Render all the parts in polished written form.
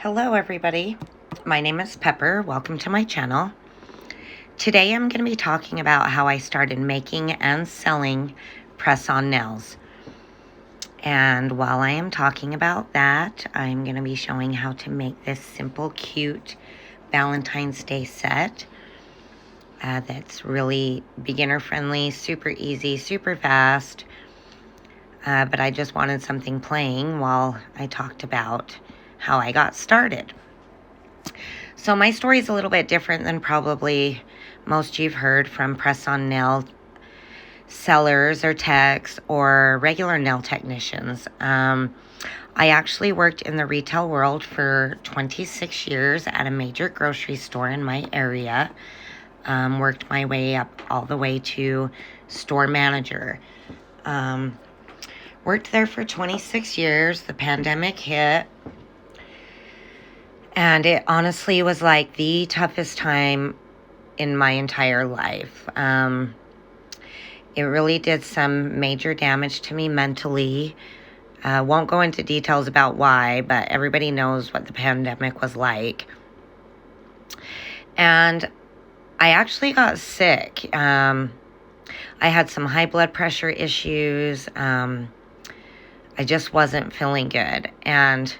Hello everybody, my name is Pepper. Welcome to my channel. Today I'm going to be talking about how I started making and selling press-on nails. And while I am talking about that, I'm going to be showing how to make this simple, cute Valentine's Day set. That's really beginner friendly, super easy, super fast. But I just wanted something playing while I talked about how I got started. So my story is a little bit different than probably most you've heard from press-on nail sellers or techs or regular nail technicians. I actually worked in the retail world for 26 years at a major grocery store in my area. Worked my way up all the way to store manager. Worked there for 26 years. The pandemic hit. And it honestly was like the toughest time in my entire life. It really did some major damage to me mentally. Won't go into details about why, but everybody knows what the pandemic was like. And I actually got sick. I had some high blood pressure issues. I just wasn't feeling good. And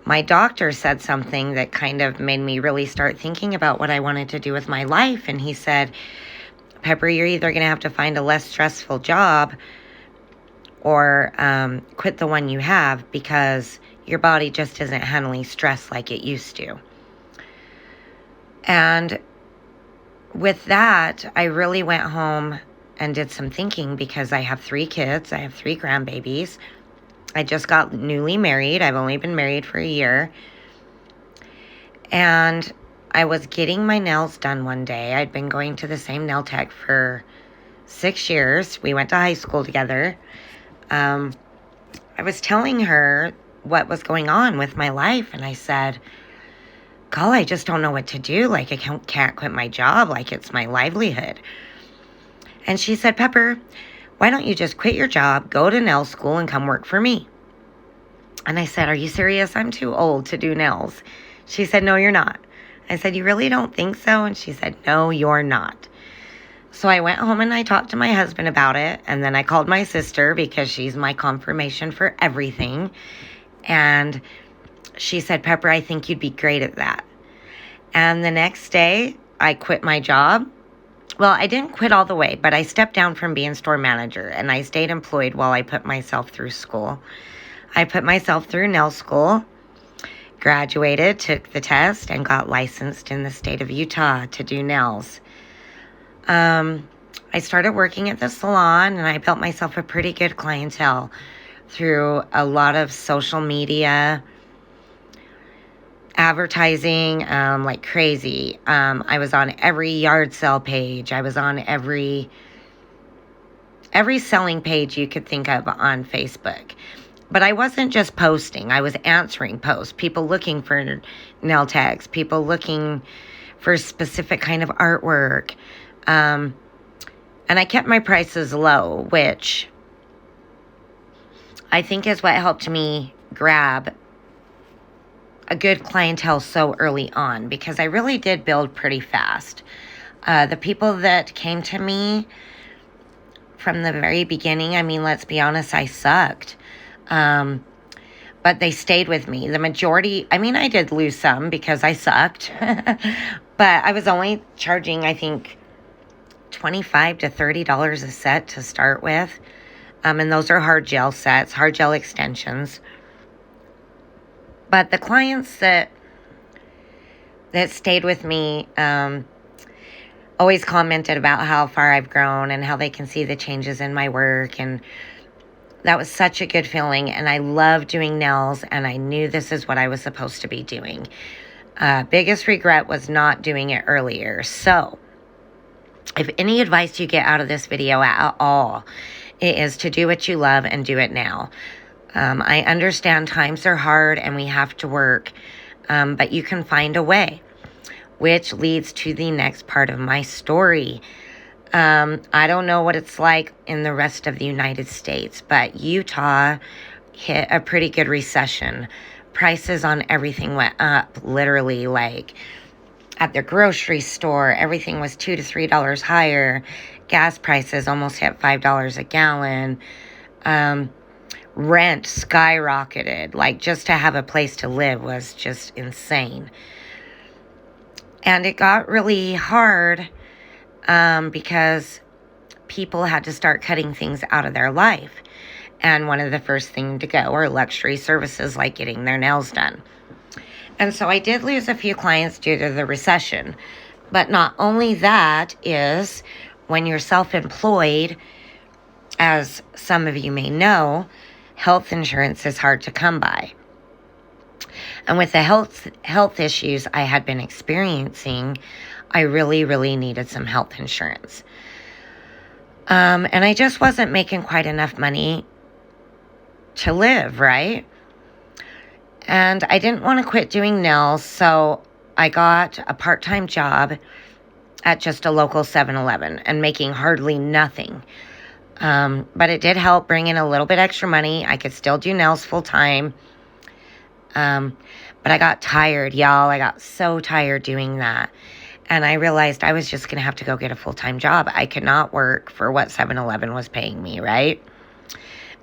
my doctor said something that kind of made me really start thinking about what I wanted to do with my life. And he said, Pepper, you're either going to have to find a less stressful job or quit the one you have because your body just isn't handling stress like it used to. And with that, I really went home and did some thinking because I have 3 kids. I have 3 grandbabies. I just got newly married. I've only been married for a year. And I was getting my nails done one day. I'd been going to the same nail tech for 6 years. We went to high school together. I was telling her what was going on with my life. And I said, "Girl, I just don't know what to do. Like, I can't quit my job. Like, it's my livelihood." And she said, "Pepper, why don't you just quit your job, go to nail school, and come work for me?" And I said, "Are you serious? I'm too old to do nails." She said, "No, you're not." I said, "You really don't think so?" And she said, "No, you're not." So I went home and I talked to my husband about it. And then I called my sister because she's my confirmation for everything. And she said, "Pepper, I think you'd be great at that." And the next day, I quit my job. Well, I didn't quit all the way, but I stepped down from being store manager, and I stayed employed while I put myself through school. I put myself through nail school, graduated, took the test, and got licensed in the state of Utah to do nails. I started working at the salon, and I built myself a pretty good clientele through a lot of social media, advertising like crazy. I was on every yard sale page. I was on every selling page you could think of on Facebook. But I wasn't just posting. I was answering posts. People looking for nail tags. People looking for specific kind of artwork. And I kept my prices low, which I think is what helped me grab a good clientele so early on, because I really did build pretty fast. The people that came to me from the very beginning, I mean, let's be honest, I sucked. But they stayed with me. The majority, I mean, I did lose some because I sucked. But I was only charging, I think, $25 to $30 a set to start with. And those are hard gel sets, hard gel extensions. But the clients that stayed with me always commented about how far I've grown and how they can see the changes in my work. And that was such a good feeling. And I love doing nails, and I knew this is what I was supposed to be doing. Biggest regret was not doing it earlier. So if any advice you get out of this video at all, it is to do what you love and do it now. I understand times are hard and we have to work, but you can find a way, which leads to the next part of my story. I don't know what it's like in the rest of the United States, but Utah hit a pretty good recession prices on everything went up, literally, like at the grocery store, everything was $2 to $3 higher. Gas prices almost hit $5 a gallon. Rent skyrocketed. Like, just to have a place to live was just insane. And it got really hard because people had to start cutting things out of their life. And one of the first things to go were luxury services like getting their nails done. And so I did lose a few clients due to the recession. But not only that is, when you're self-employed, as some of you may know, health insurance is hard to come by. And with the health issues I had been experiencing, I really, really needed some health insurance. And I just wasn't making quite enough money to live, right? And I didn't want to quit doing nails, so I got a part-time job at just a local 7-Eleven and making hardly nothing. But it did help bring in a little bit extra money. I could still do nails full-time. But I got tired, y'all. I got so tired doing that. And I realized I was just going to have to go get a full-time job. I could not work for what 7-Eleven was paying me, right?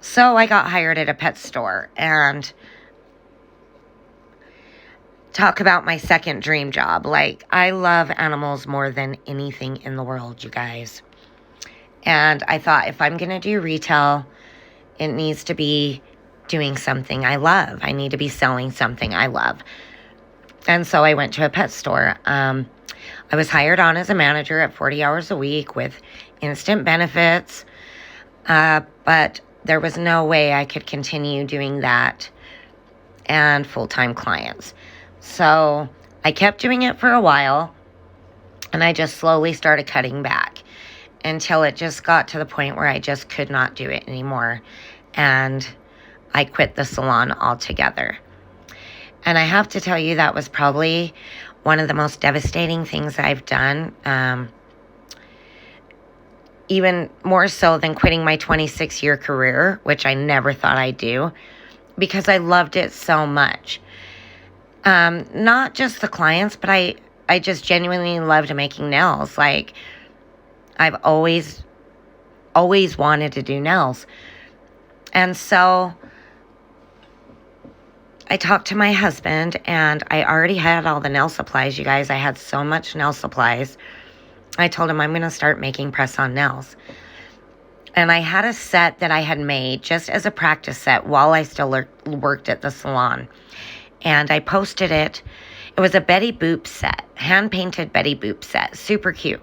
So I got hired at a pet store. And talk about my second dream job. Like, I love animals more than anything in the world, you guys. And I thought, if I'm going to do retail, it needs to be doing something I love. I need to be selling something I love. And so I went to a pet store. I was hired on as a manager at 40 hours a week with instant benefits. But there was no way I could continue doing that and full-time clients. So I kept doing it for a while, and I just slowly started cutting back until it just got to the point where I just could not do it anymore. And I quit the salon altogether. And I have to tell you, that was probably one of the most devastating things I've done. Even more so than quitting my 26-year career, which I never thought I'd do, because I loved it so much. Not just the clients, but I just genuinely loved making nails. Like, I've always wanted to do nails. And so I talked to my husband, and I already had all the nail supplies, you guys. I had so much nail supplies. I told him I'm going to start making press-on nails. And I had a set that I had made just as a practice set while I still worked at the salon. And I posted it. It was a Betty Boop set, hand-painted Betty Boop set, super cute.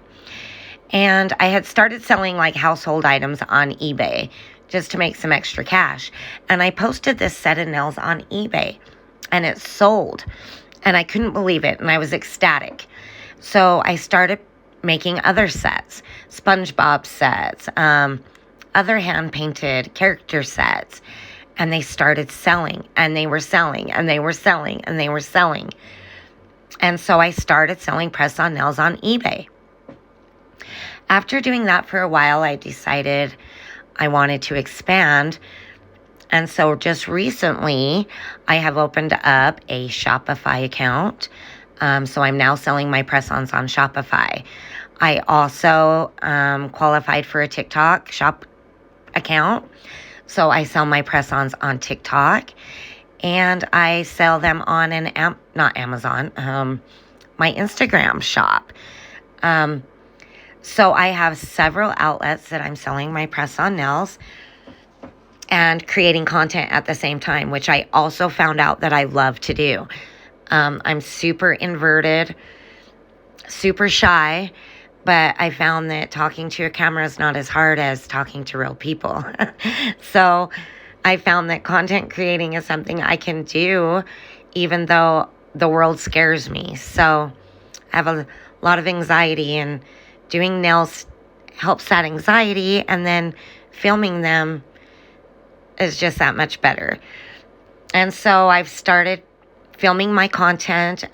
And I had started selling like household items on eBay just to make some extra cash. And I posted this set of nails on eBay, and it sold. And I couldn't believe it, and I was ecstatic. So I started making other sets, SpongeBob sets, other hand-painted character sets. And they started selling, and they were selling, and they were selling, and they were selling. And so I started selling press-on nails on eBay. After doing that for a while, I decided I wanted to expand. And so just recently, I have opened up a Shopify account. So I'm now selling my press-ons on Shopify. I also qualified for a TikTok shop account. So I sell my press-ons on TikTok, and I sell them on not Amazon, my Instagram shop. So I have several outlets that I'm selling my press-on nails and creating content at the same time, which I also found out that I love to do. I'm super introverted, super shy, but I found that talking to a camera is not as hard as talking to real people. So I found that content creating is something I can do even though the world scares me. So I have a lot of anxiety, and doing nails helps that anxiety, and then filming them is just that much better. And so I've started filming my content.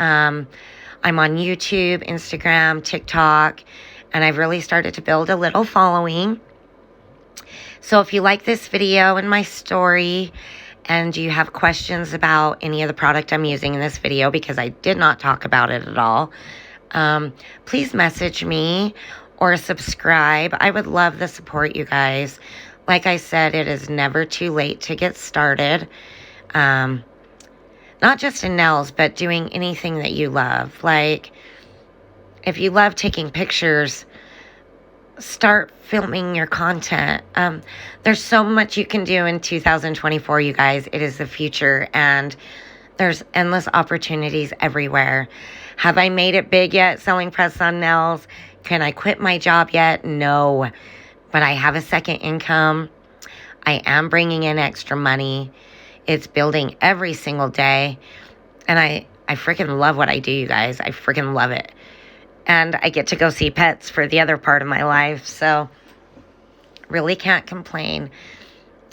I'm on YouTube, Instagram, TikTok, and I've really started to build a little following. So if you like this video and my story, and you have questions about any of the product I'm using in this video, because I did not talk about it at all, please message me or subscribe. I would love the support, you guys. Like I said, it is never too late to get started. Not just in nails, but doing anything that you love. Like, if you love taking pictures, start filming your content. There's so much you can do in 2024, you guys. It is the future, and there's endless opportunities everywhere. Have I made it big yet selling press-on nails? Can I quit my job yet? No. But I have a second income. I am bringing in extra money. It's building every single day. And I freaking love what I do, you guys. I freaking love it. And I get to go see pets for the other part of my life. So really can't complain.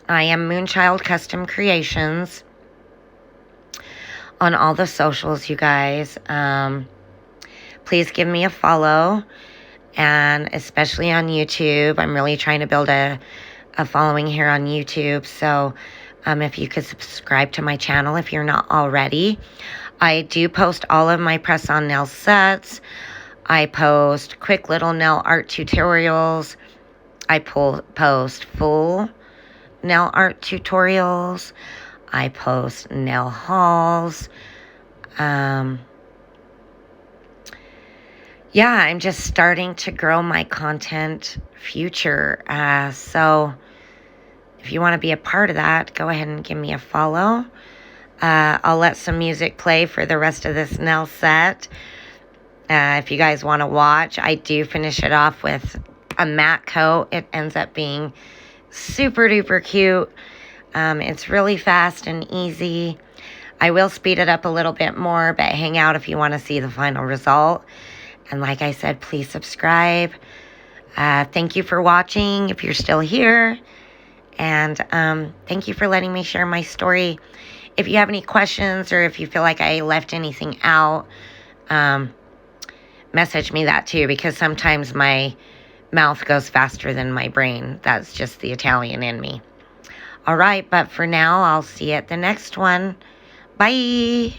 I am Moonchild Custom Creations on all the socials, you guys. Please give me a follow. And especially on YouTube. I'm really trying to build a following here on YouTube. So if you could subscribe to my channel if you're not already. I do post all of my press-on nail sets. I post quick little nail art tutorials. I post full nail art tutorials. I post nail hauls. Yeah, I'm just starting to grow my content future. So if you want to be a part of that, go ahead and give me a follow. I'll let some music play for the rest of this nail set. If you guys want to watch, I do finish it off with a matte coat. It ends up being super duper cute. It's really fast and easy. I will speed it up a little bit more, but hang out if you want to see the final result. And like I said, please subscribe. Thank you for watching if you're still here. And thank you for letting me share my story. If you have any questions or if you feel like I left anything out, message me that too, because sometimes my mouth goes faster than my brain. That's just the Italian in me. All right, but for now, I'll see you at the next one. Bye.